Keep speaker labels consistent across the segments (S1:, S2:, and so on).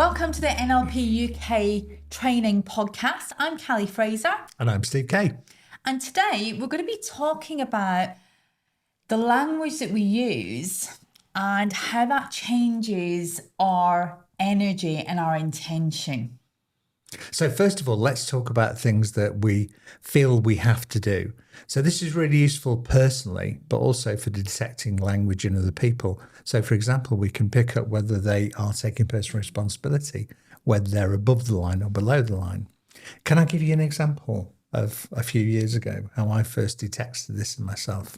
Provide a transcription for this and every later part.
S1: Welcome to the NLP UK Training podcast. I'm Fraser.
S2: And I'm Steve Kay.
S1: And today we're going to be talking about the language that we use and how that changes our energy and our intention.
S2: So first of all, let's talk about things that we feel we have to do. So this is really useful personally, but also for detecting language in other people. So for example, we can pick up whether they are taking personal responsibility, whether they're above the line or below the line. Can I give you an example of a few years ago, how I first detected this in myself?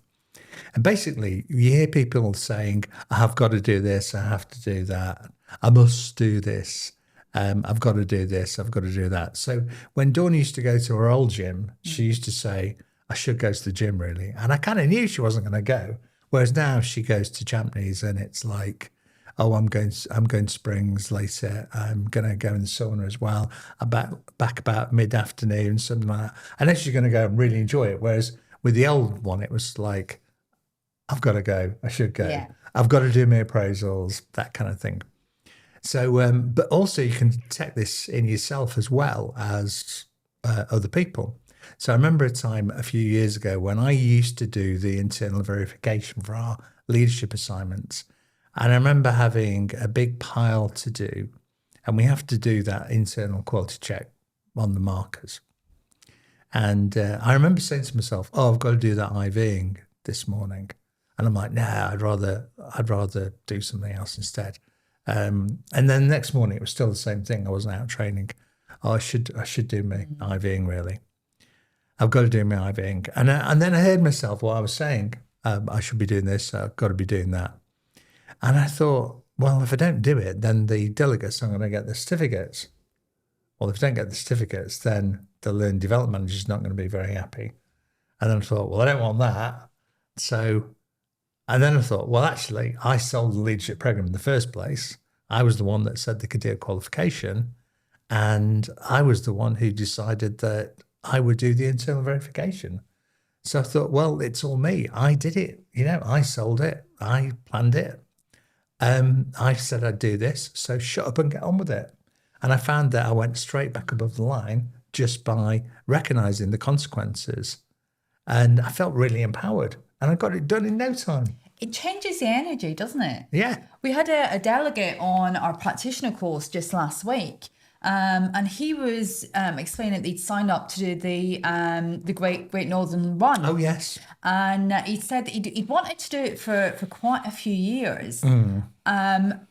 S2: And basically, you hear people saying, I've got to do this, I have to do that, I must do this. I've got to do this, I've got to do that. So when Dawn used to go to her old gym, she used to say, I should go to the gym really. And I kind of knew she wasn't going to go. Whereas now she goes to Champneys and it's like, oh, I'm going to Springs later. I'm going to go in the sauna as well. Back about mid-afternoon, something like that. And then she's going to go and really enjoy it. Whereas with the old one, it was like, I've got to go. I should go. Yeah. I've got to do my appraisals, that kind of thing. So, but also you can detect this in yourself as well as other people. So I remember a time a few years ago when I used to do the internal verification for our leadership assignments. And I remember having a big pile to do. And we have to do that internal quality check on the markers. And I remember saying to myself, oh, I've got to do that IVing this morning. And I'm like, nah, I'd rather do something else instead. And then the next morning, it was still the same thing. I wasn't out training. Oh, I should do my IVing really. I've got to do my IVing. And then I heard myself while I was saying, I should be doing this. I've got to be doing that. And I thought, well, if I don't do it, then the delegates aren't going to get the certificates. Well, if I don't get the certificates, then the learning development manager is not going to be very happy. And then I thought, well, I don't want that. And then I thought, well, actually, I sold the leadership program in the first place. I was the one that said they could do a qualification. And I was the one who decided that I would do the internal verification. So I thought, well, it's all me. I did it. I sold it. I planned it. I said I'd do this. So shut up and get on with it. And I found that I went straight back above the line just by recognizing the consequences. And I felt really empowered. And I got it done in no time.
S1: It changes the energy, doesn't it?
S2: Yeah.
S1: We had a delegate on our practitioner course just last week. And he was explaining that he'd signed up to do the Great Northern Run.
S2: Oh, yes.
S1: And he said that he'd wanted to do it for quite a few years. And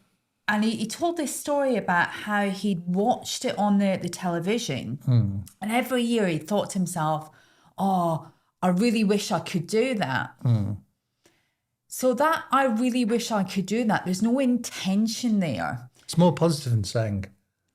S1: he told this story about how he'd watched it on the television. And every year he thought to himself, oh, I really wish I could do that. So that I really wish I could do that. There's no intention there.
S2: It's more positive than saying,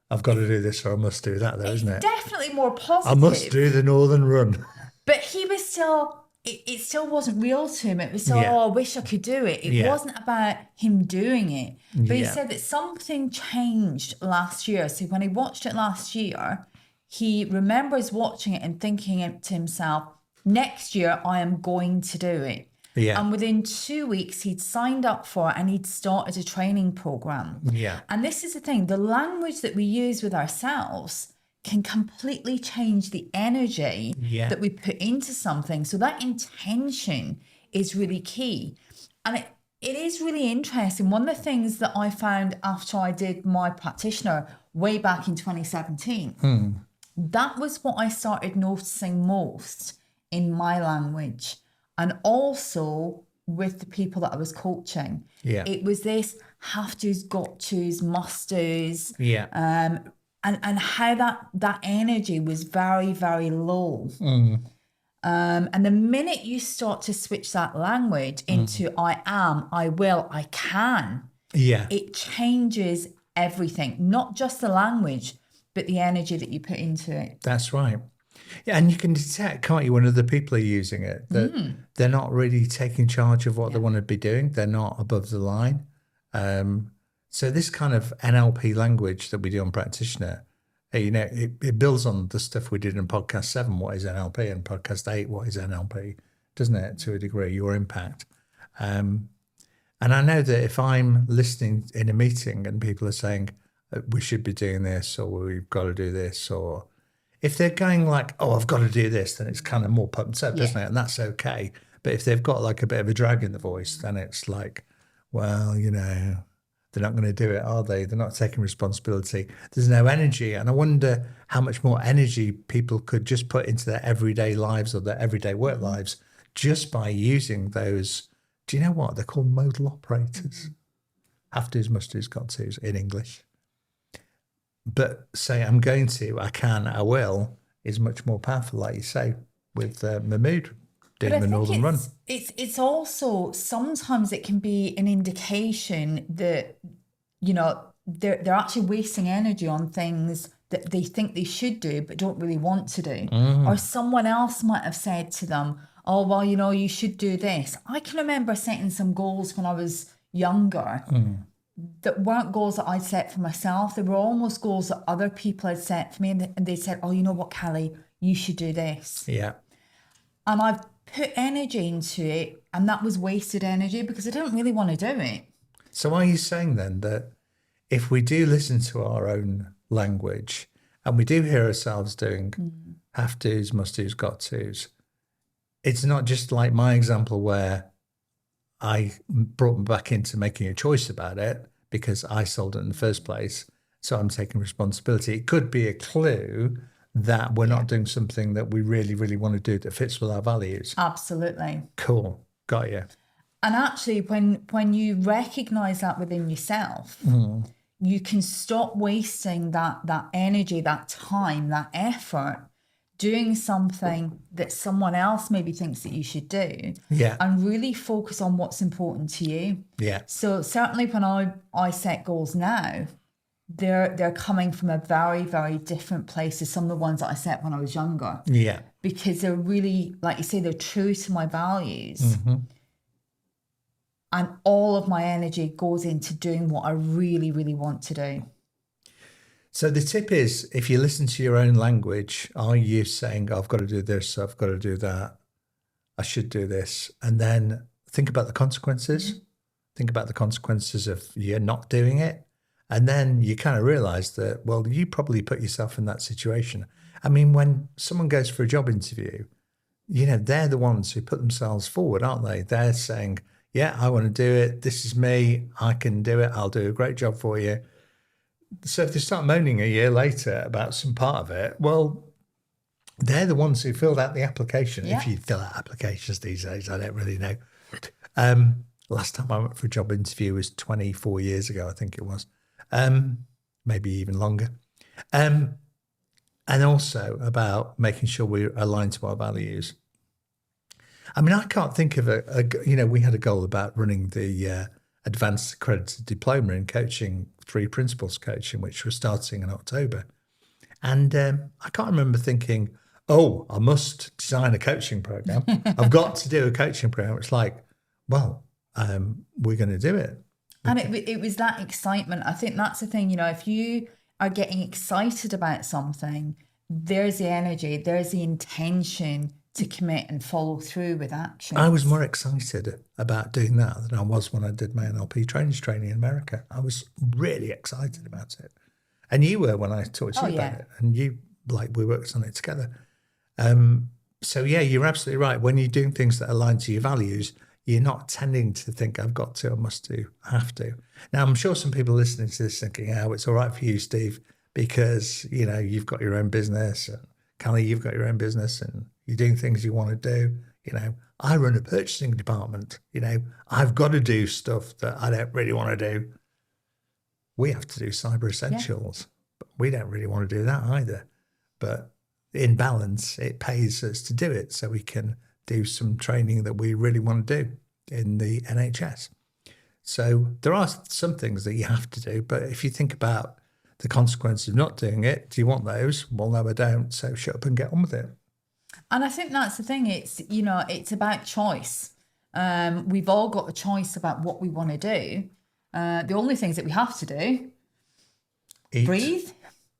S2: I've got to do this or I must do that, though, isn't it?
S1: Definitely more positive.
S2: I must do the Northern Run.
S1: But he was still, it still wasn't real to him. It was still, oh, I wish I could do it. It wasn't about him doing it. But he said that something changed last year. So when he watched it last year, he remembers watching it and thinking to himself, next year I am going to do it. Yeah. And within 2 weeks, he'd signed up for it and he'd started a training program.
S2: Yeah.
S1: And this is the thing, the language that we use with ourselves can completely change the energy that we put into something. So that intention is really key. And it is really interesting. One of the things that I found after I did my practitioner way back in 2017, that was what I started noticing most in my language. And also with the people that I was coaching. Yeah. It was this have to's, got to's, must do's. Yeah. And how that energy was very, very low. And the minute you start to switch that language into I am, I will, I can. Yeah. It changes everything, not just the language, but the energy that you put into it.
S2: That's right. Yeah, and you can detect, can't you, when other people are using it, that they're not really taking charge of what they want to be doing. They're not above the line. So this kind of NLP language that we do on Practitioner, it builds on the stuff we did in podcast 7, what is NLP, and podcast 8, what is NLP, doesn't it, to a degree, your impact. And I know that if I'm listening in a meeting and people are saying, we should be doing this, or we've got to do this, or if they're going like, oh, I've got to do this, then it's kind of more pumped up, doesn't it? And that's okay. But if they've got like a bit of a drag in the voice, then it's like, well, you know, they're not going to do it, are they? They're not taking responsibility. There's no energy. And I wonder how much more energy people could just put into their everyday lives or their everyday work lives just by using those. Do you know what? They're called modal operators. Have to's, must do's, got to's in English. But say I'm going to, I can, I will is much more powerful, like you say, with Mahmood doing the Northern Run.
S1: It's also, sometimes it can be an indication that, you know, they're actually wasting energy on things that they think they should do but don't really want to do. Or someone else might have said to them, oh, well, you know, you should do this. I can remember setting some goals when I was younger that weren't goals that I'd set for myself. They were almost goals that other people had set for me. And they said, oh, you know what, Callie, you should do this.
S2: Yeah.
S1: And I've put energy into it, and that was wasted energy because I didn't really want to do it.
S2: So are you saying then that if we do listen to our own language and we do hear ourselves doing have to's, must do's, got to's, it's not just like my example where I brought them back into making a choice about it because I sold it in the first place, so I'm taking responsibility. It could be a clue that we're not doing something that we really, really want to do that fits with our values.
S1: Absolutely.
S2: Cool. Got you.
S1: And actually, when you recognize that within yourself, you can stop wasting that energy, that time, that effort doing something that someone else maybe thinks that you should do.
S2: Yeah.
S1: And really focus on what's important to you.
S2: Yeah.
S1: So certainly when I set goals now, they're coming from a very, very different place to some of the ones that I set when I was younger.
S2: Yeah.
S1: Because they're really, like you say, they're true to my values. And all of my energy goes into doing what I really, really want to do.
S2: So the tip is, if you listen to your own language, are you saying, oh, I've got to do this, I've got to do that, I should do this, and then think about the consequences. Think about the consequences of you not doing it. And then you kind of realize that, well, you probably put yourself in that situation. I mean, when someone goes for a job interview, you know, they're the ones who put themselves forward, aren't they? They're saying, yeah, I want to do it. This is me. I can do it. I'll do a great job for you. So if they start moaning a year later about some part of it, well, they're the ones who filled out the application.
S1: Yeah.
S2: If you fill out applications these days, I don't really know. Last time I went for a job interview was 24 years ago, I think it was. Maybe even longer. And also about making sure we're aligned to our values. I mean, I can't think of we had a goal about running the advanced accredited diploma in coaching, 3 principles coaching, which was starting in October. And I can't remember thinking, oh, I must design a coaching program. I've got to do a coaching program. It's like, well, we're going to do it.
S1: And it was that excitement. I think that's the thing, you know, if you are getting excited about something, there's the energy, there's the intention to commit and follow through with action.
S2: I was more excited about doing that than I was when I did my NLP training in America. I was really excited about it. And you were when I talked to you about it. And we worked on it together. So yeah, you're absolutely right. When you're doing things that align to your values, you're not tending to think, I've got to, I must do, I have to. Now, I'm sure some people listening to this thinking, oh, it's all right for you, Steve, because, you know, you've got your own business. And Callie, you've got your own business and you're doing things you want to do. You know, I run a purchasing department. You know, I've got to do stuff that I don't really want to do. We have to do cyber essentials, but we don't really want to do that either. But in balance, it pays us to do it so we can do some training that we really want to do in the NHS. So there are some things that you have to do, but if you think about the consequences of not doing it, do you want those? Well, no, I don't. So shut up and get on with it.
S1: And I think that's the thing. It's, you know, it's about choice. We've all got a choice about what we want to do. The only things that we have to do,
S2: Eat.
S1: Breathe.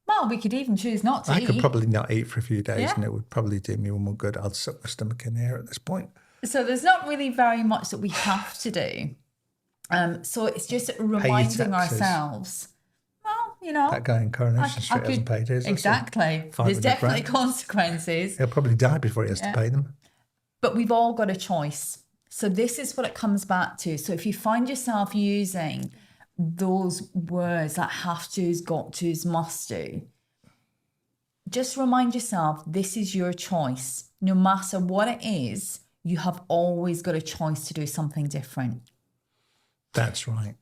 S1: Well, we could even choose not to eat.
S2: I could probably not eat for a few days and it would probably do me more good. I'd suck my stomach in here at this point.
S1: So there's not really very much that we have to do. So it's just reminding ourselves, well, you know.
S2: That guy in Coronation Street hasn't paid his.
S1: Exactly. There's definitely consequences.
S2: He'll probably die before he has to pay them.
S1: But we've all got a choice. So this is what it comes back to. So if you find yourself using those words like have to's, got to's, must do, just remind yourself this is your choice. No matter what it is, you have always got a choice to do something different.
S2: That's right.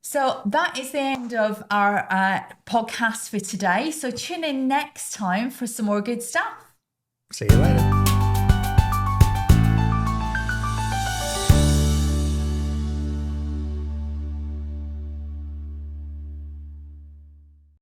S1: So that is the end of our podcast for today. So tune in next time for some more good stuff.
S2: See you later.